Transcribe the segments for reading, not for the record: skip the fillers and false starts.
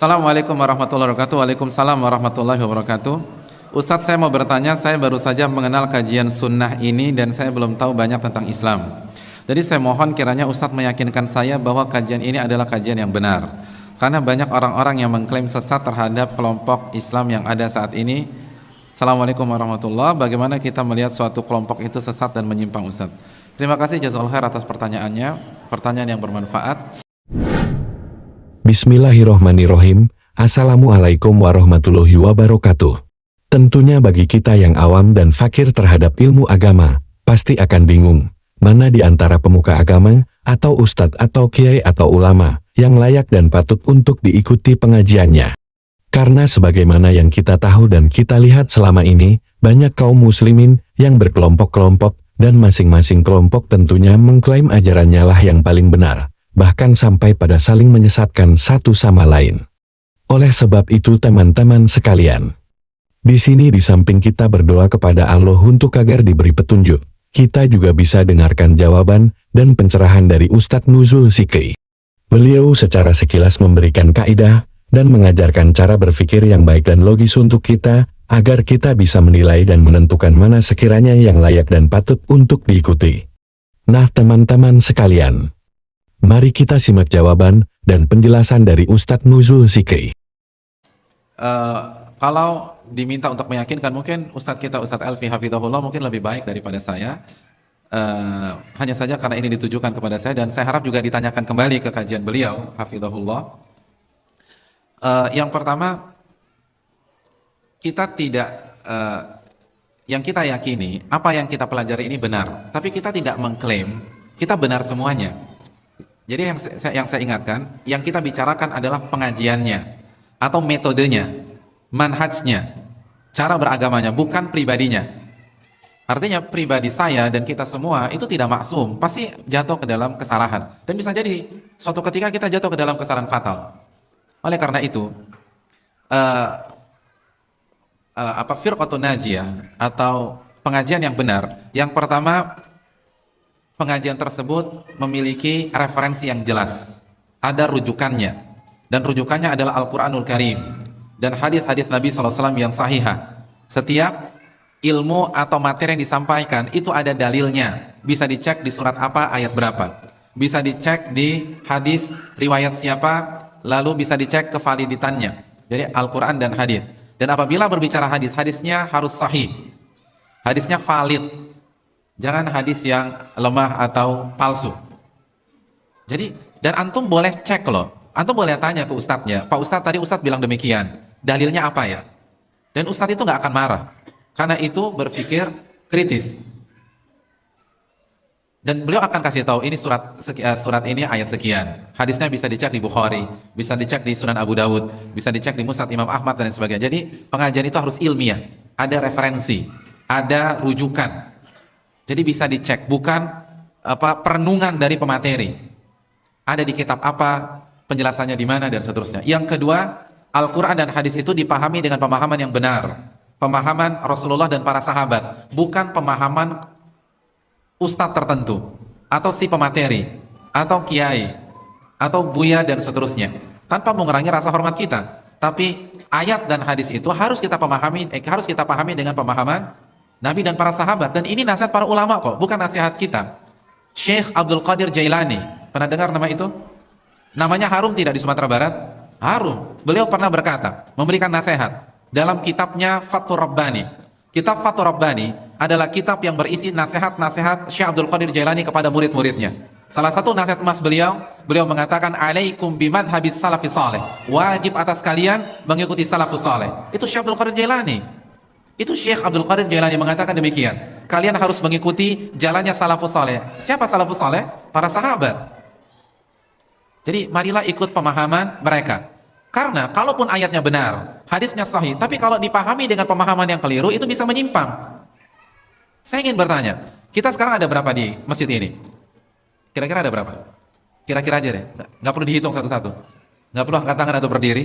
Assalamualaikum warahmatullahi wabarakatuh. Waalaikumsalam warahmatullahi wabarakatuh. Ustadz, saya mau bertanya, saya baru saja mengenal kajian sunnah ini dan saya belum tahu banyak tentang Islam. Jadi saya mohon kiranya Ustadz meyakinkan saya bahwa kajian ini adalah kajian yang benar. Karena banyak orang-orang yang mengklaim sesat terhadap kelompok Islam yang ada saat ini. Assalamualaikum warahmatullahi wabarakatuh. Bagaimana kita melihat suatu kelompok itu sesat dan menyimpang, Ustadz? Terima kasih jazakallahu khair atas pertanyaannya. Pertanyaan yang bermanfaat. Bismillahirrohmanirrohim. Assalamualaikum warahmatullahi wabarakatuh. Tentunya bagi kita yang awam dan fakir terhadap ilmu agama, pasti akan bingung, mana di antara pemuka agama, atau ustadz atau kiai atau ulama, yang layak dan patut untuk diikuti pengajiannya. Karena sebagaimana yang kita tahu dan kita lihat selama ini, banyak kaum muslimin yang berkelompok-kelompok, dan masing-masing kelompok tentunya mengklaim ajarannya lah yang paling benar, bahkan sampai pada saling menyesatkan satu sama lain. Oleh sebab itu teman-teman sekalian, di sini di samping kita berdoa kepada Allah untuk agar diberi petunjuk, kita juga bisa dengarkan jawaban dan pencerahan dari Ustadz Nuzul Sikri. Beliau secara sekilas memberikan kaidah dan mengajarkan cara berpikir yang baik dan logis untuk kita, agar kita bisa menilai dan menentukan mana sekiranya yang layak dan patut untuk diikuti. Nah teman-teman sekalian, mari kita simak jawaban dan penjelasan dari Ustadz Nuzul Sikri. Kalau diminta untuk meyakinkan, mungkin Ustadz kita, Ustadz Elfi Hafidhahullah mungkin lebih baik daripada saya. Hanya saja karena ini ditujukan kepada saya dan saya harap juga ditanyakan kembali ke kajian beliau, Hafidhahullah. Yang pertama, kita tidak, yang kita yakini, apa yang kita pelajari ini benar. Tapi kita tidak mengklaim kita benar semuanya. Jadi yang saya ingatkan, yang kita bicarakan adalah pengajiannya, atau metodenya, manhajnya, cara beragamanya, bukan pribadinya. Artinya pribadi saya dan kita semua itu tidak maksum, pasti jatuh ke dalam kesalahan. Dan bisa jadi suatu ketika kita jatuh ke dalam kesalahan fatal. Oleh karena itu, firqatun najiyah atau pengajian yang benar, yang pertama, pengajian tersebut memiliki referensi yang jelas, ada rujukannya, dan rujukannya adalah Al-Quranul Karim dan hadis-hadis Nabi SAW yang sahihah. Setiap ilmu atau materi yang disampaikan itu ada dalilnya, bisa dicek di surat apa, ayat berapa, bisa dicek di hadis riwayat siapa, lalu bisa dicek kevaliditannya. Jadi Al-Quran dan hadis. Dan apabila berbicara hadis, hadisnya harus sahih, hadisnya valid, jangan hadis yang lemah atau palsu. Jadi, dan antum boleh cek loh, antum boleh tanya ke ustadznya, Pak Ustadz, tadi Ustadz bilang demikian, dalilnya apa ya? Dan Ustadz itu nggak akan marah, karena itu berpikir kritis. Dan beliau akan kasih tahu, ini surat ini ayat sekian, hadisnya bisa dicek di Bukhari, bisa dicek di Sunan Abu Dawud, bisa dicek di Musnad Imam Ahmad dan sebagainya. Jadi pengajian itu harus ilmiah, ada referensi, ada rujukan. Jadi bisa dicek, bukan perenungan dari pemateri. Ada di kitab apa, penjelasannya di mana dan seterusnya. Yang kedua, Al-Quran dan hadis itu dipahami dengan pemahaman yang benar, pemahaman Rasulullah dan para sahabat, bukan pemahaman ustadz tertentu, atau si pemateri, atau kiai, atau buya dan seterusnya, tanpa mengurangi rasa hormat kita. Tapi ayat dan hadis itu harus kita pahami dengan pemahaman Nabi dan para sahabat. Dan ini nasihat para ulama kok, bukan nasihat kita. Syekh Abdul Qadir Jailani, pernah dengar nama itu? Namanya harum tidak di Sumatera Barat? Harum. Beliau pernah berkata, memberikan nasihat dalam kitabnya Fathur Rabbani. Kitab Fathur Rabbani adalah kitab yang berisi nasihat-nasihat Syekh Abdul Qadir Jailani kepada murid-muridnya. Salah satu nasihat emas beliau mengatakan, alaikum bimadhabis salafis saleh, wajib atas kalian mengikuti salafus saleh. Itu Syekh Abdul Qadir Jailani. Itu Syekh Abdul Qadir Jailani mengatakan demikian. Kalian harus mengikuti jalannya salafus saleh. Siapa salafus saleh? Para sahabat. Jadi marilah ikut pemahaman mereka. Karena kalaupun ayatnya benar, hadisnya sahih, tapi kalau dipahami dengan pemahaman yang keliru, itu bisa menyimpang. Saya ingin bertanya, kita sekarang ada berapa di masjid ini? Kira-kira ada berapa? Kira-kira aja deh, nggak perlu dihitung satu-satu, nggak perlu angkat tangan atau berdiri.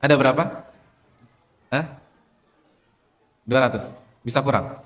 Ada berapa? 200? Bisa kurang?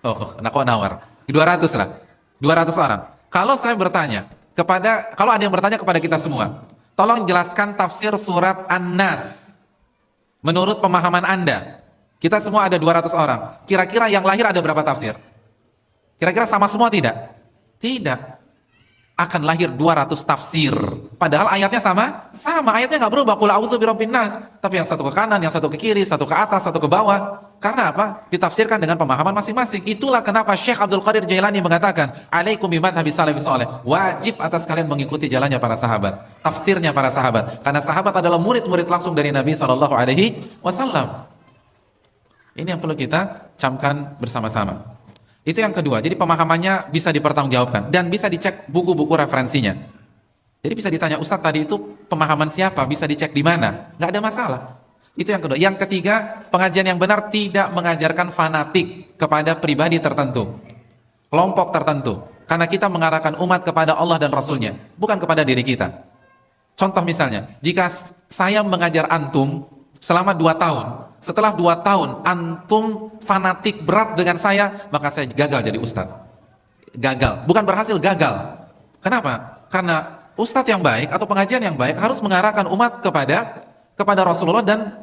Oh, nawar. 200 lah, 200 orang. Kalau saya bertanya kalau ada yang bertanya kepada kita semua, tolong jelaskan tafsir surat An-Nas menurut pemahaman Anda. Kita semua ada 200 orang. Kira-kira yang lahir ada berapa tafsir? Kira-kira sama semua tidak? Tidak. Akan lahir 200 tafsir. Padahal ayatnya sama? Sama, ayatnya nggak berubah. Qul a'udzu birabbin nas. Tapi yang satu ke kanan, yang satu ke kiri, satu ke atas, satu ke bawah. Karena apa? Ditafsirkan dengan pemahaman masing-masing. Itulah kenapa Syekh Abdul Qadir Jailani mengatakan, "Alaikum bimadhhabis salafis saleh." Wajib atas kalian mengikuti jalannya para sahabat, tafsirnya para sahabat. Karena sahabat adalah murid-murid langsung dari Nabi SAW. Ini yang perlu kita camkan bersama-sama. Itu yang kedua, jadi pemahamannya bisa dipertanggungjawabkan dan bisa dicek buku-buku referensinya. Jadi bisa ditanya, Ustadz tadi itu pemahaman siapa, bisa dicek di mana, nggak ada masalah. Itu yang kedua. Yang ketiga, pengajian yang benar tidak mengajarkan fanatik kepada pribadi tertentu, kelompok tertentu, karena kita mengarahkan umat kepada Allah dan Rasulnya, bukan kepada diri kita. Contoh misalnya, jika saya mengajar antum selama 2 tahun, setelah 2 tahun antum fanatik berat dengan saya, maka saya gagal jadi ustadz. Gagal, bukan berhasil, gagal. Kenapa? Karena ustadz yang baik atau pengajian yang baik harus mengarahkan umat kepada Rasulullah dan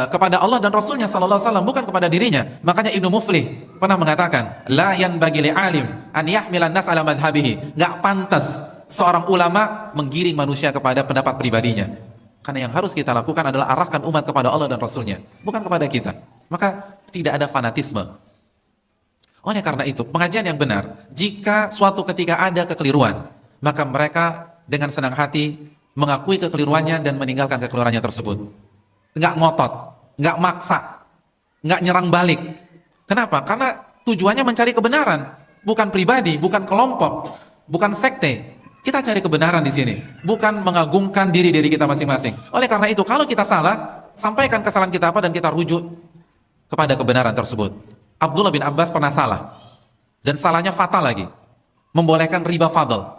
kepada Allah dan Rasulnya sallallahu alaihi wasallam, bukan kepada dirinya. Makanya Ibnu Muflih pernah mengatakan, la yanbaghi li alim an yahmilan nas ala madhhabihi. Enggak pantas seorang ulama menggiring manusia kepada pendapat pribadinya. Karena yang harus kita lakukan adalah arahkan umat kepada Allah dan Rasulnya, bukan kepada kita. Maka tidak ada fanatisme. Oleh karena itu, pengajian yang benar, jika suatu ketika ada kekeliruan, maka mereka dengan senang hati mengakui kekeliruannya dan meninggalkan kekeliruannya tersebut. Nggak ngotot, nggak maksa, nggak nyerang balik. Kenapa? Karena tujuannya mencari kebenaran, bukan pribadi, bukan kelompok, bukan sekte. Kita cari kebenaran di sini, bukan mengagungkan diri kita masing-masing. Oleh karena itu, kalau kita salah, sampaikan kesalahan kita apa dan kita rujuk kepada kebenaran tersebut. Abdullah bin Abbas pernah salah, dan salahnya fatal lagi. Membolehkan riba fadl.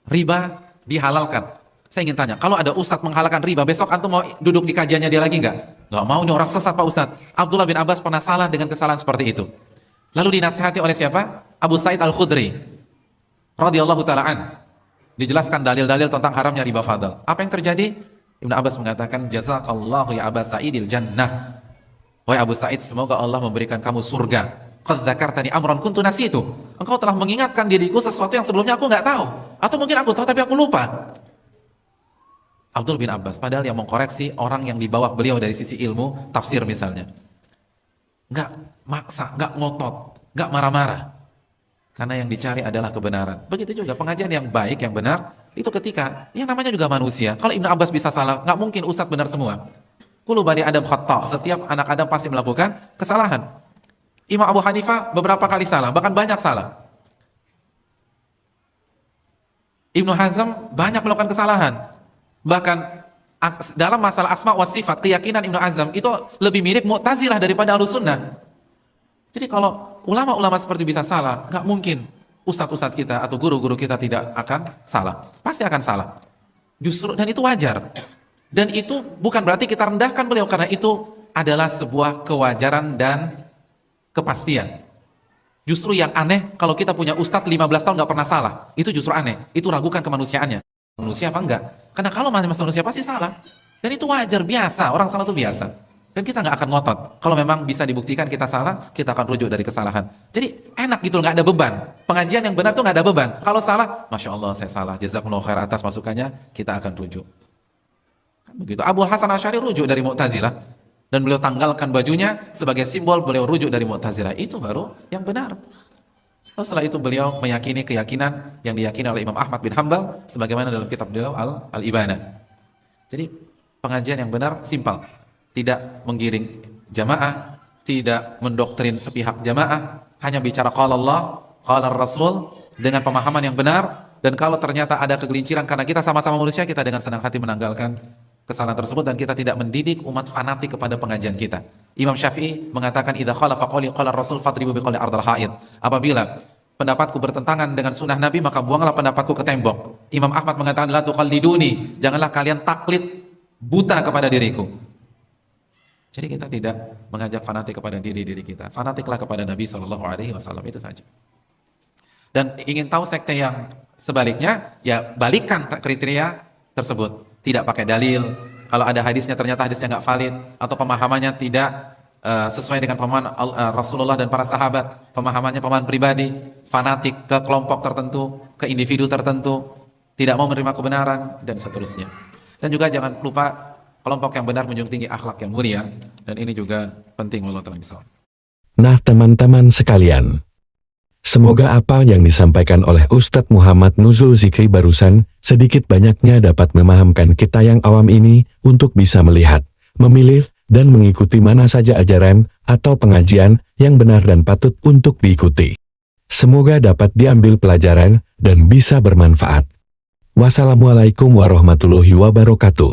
Riba dihalalkan. Saya ingin tanya, kalau ada ustadz menghalalkan riba, besok antum mau duduk di kajiannya dia lagi nggak? Nggak mau, ini orang sesat Pak Ustadz. Abdullah bin Abbas pernah salah dengan kesalahan seperti itu. Lalu dinasihati oleh siapa? Abu Sa'id Al-Khudri radhiyallahu ta'ala an. Dijelaskan dalil-dalil tentang haramnya riba fadl. Apa yang terjadi? Ibnu Abbas mengatakan, jazakallahu ya Aba Sa'idil jannah. Wahai Abu Sa'id, semoga Allah memberikan kamu surga. Qad dzakartani amran kuntu nasitu. Engkau telah mengingatkan diriku sesuatu yang sebelumnya aku nggak tahu. Atau mungkin aku tahu tapi aku lupa. Abdul bin Abbas, padahal yang mengkoreksi orang yang di bawah beliau dari sisi ilmu, tafsir misalnya. Nggak maksa, nggak ngotot, nggak marah-marah. Karena yang dicari adalah kebenaran. Begitu juga pengajian yang baik, yang benar, itu ketika, yang namanya juga manusia. Kalau Ibnu Abbas bisa salah, nggak mungkin ustadz benar semua. Kullu bani Adam khata', setiap anak Adam pasti melakukan kesalahan. Imam Abu Hanifah beberapa kali salah, bahkan banyak salah. Ibnu Hazm banyak melakukan kesalahan. Bahkan dalam masalah asma wa sifat, keyakinan Ibnu Hazm itu lebih mirip Mu'tazilah daripada Ahlussunnah. Jadi kalau ulama-ulama seperti bisa salah, nggak mungkin ustadz-ustadz kita atau guru-guru kita tidak akan salah. Pasti akan salah. Justru, dan itu wajar. Dan itu bukan berarti kita rendahkan beliau, karena itu adalah sebuah kewajaran dan kepastian. Justru yang aneh, kalau kita punya ustadz 15 tahun nggak pernah salah, itu justru aneh. Itu ragukan kemanusiaannya. Manusia apa enggak? Karena kalau masih manusia pasti salah. Dan itu wajar, biasa. Orang salah itu biasa. Dan kita nggak akan ngotot. Kalau memang bisa dibuktikan kita salah, kita akan rujuk dari kesalahan. Jadi enak gitu, nggak ada beban. Pengajian yang benar tuh nggak ada beban. Kalau salah, Masya Allah saya salah. Jazakumullah khair atas masukannya, kita akan rujuk. Begitu. Abu Hasan Asy'ari rujuk dari Mu'tazilah. Dan beliau tanggalkan bajunya sebagai simbol beliau rujuk dari Mu'tazilah. Itu baru yang benar. Lalu setelah itu beliau meyakini keyakinan yang diyakini oleh Imam Ahmad bin Hanbal sebagaimana dalam kitab beliau Al-Ibanah. Jadi pengajian yang benar simpel, tidak menggiring jamaah, tidak mendoktrin sepihak jamaah, hanya bicara qala Allah, qala Rasul dengan pemahaman yang benar. Dan kalau ternyata ada kegelinciran karena kita sama-sama manusia, kita dengan senang hati menanggalkan kesalahan tersebut dan kita tidak mendidik umat fanatik kepada pengajian kita. Imam Syafi'i mengatakan idza khalafa qawli qala Rasul fadribu biqawli ardal haid. Apabila pendapatku bertentangan dengan sunnah Nabi, maka buanglah pendapatku ke tembok. Imam Ahmad mengatakan la tuqalliduni, janganlah kalian taklid buta kepada diriku. Jadi kita tidak mengajak fanatik kepada diri kita. Fanatiklah kepada Nabi SAW, itu saja. Dan ingin tahu sekte yang sebaliknya, ya balikkan kriteria tersebut, tidak pakai dalil. Kalau ada hadisnya ternyata hadisnya nggak valid atau pemahamannya tidak sesuai dengan pemahaman Rasulullah dan para sahabat, pemahamannya pemahaman pribadi, fanatik ke kelompok tertentu, ke individu tertentu, tidak mau menerima kebenaran dan seterusnya. Dan juga jangan lupa kelompok yang benar menjunjung tinggi akhlak yang mulia, dan ini juga penting. Wallahu ta'ala bishawab. Nah teman-teman sekalian, semoga apa yang disampaikan oleh Ustadz Muhammad Nuzul Zikri barusan sedikit banyaknya dapat memahamkan kita yang awam ini untuk bisa melihat, memilih, dan mengikuti mana saja ajaran atau pengajian yang benar dan patut untuk diikuti. Semoga dapat diambil pelajaran dan bisa bermanfaat. Wassalamualaikum warahmatullahi wabarakatuh.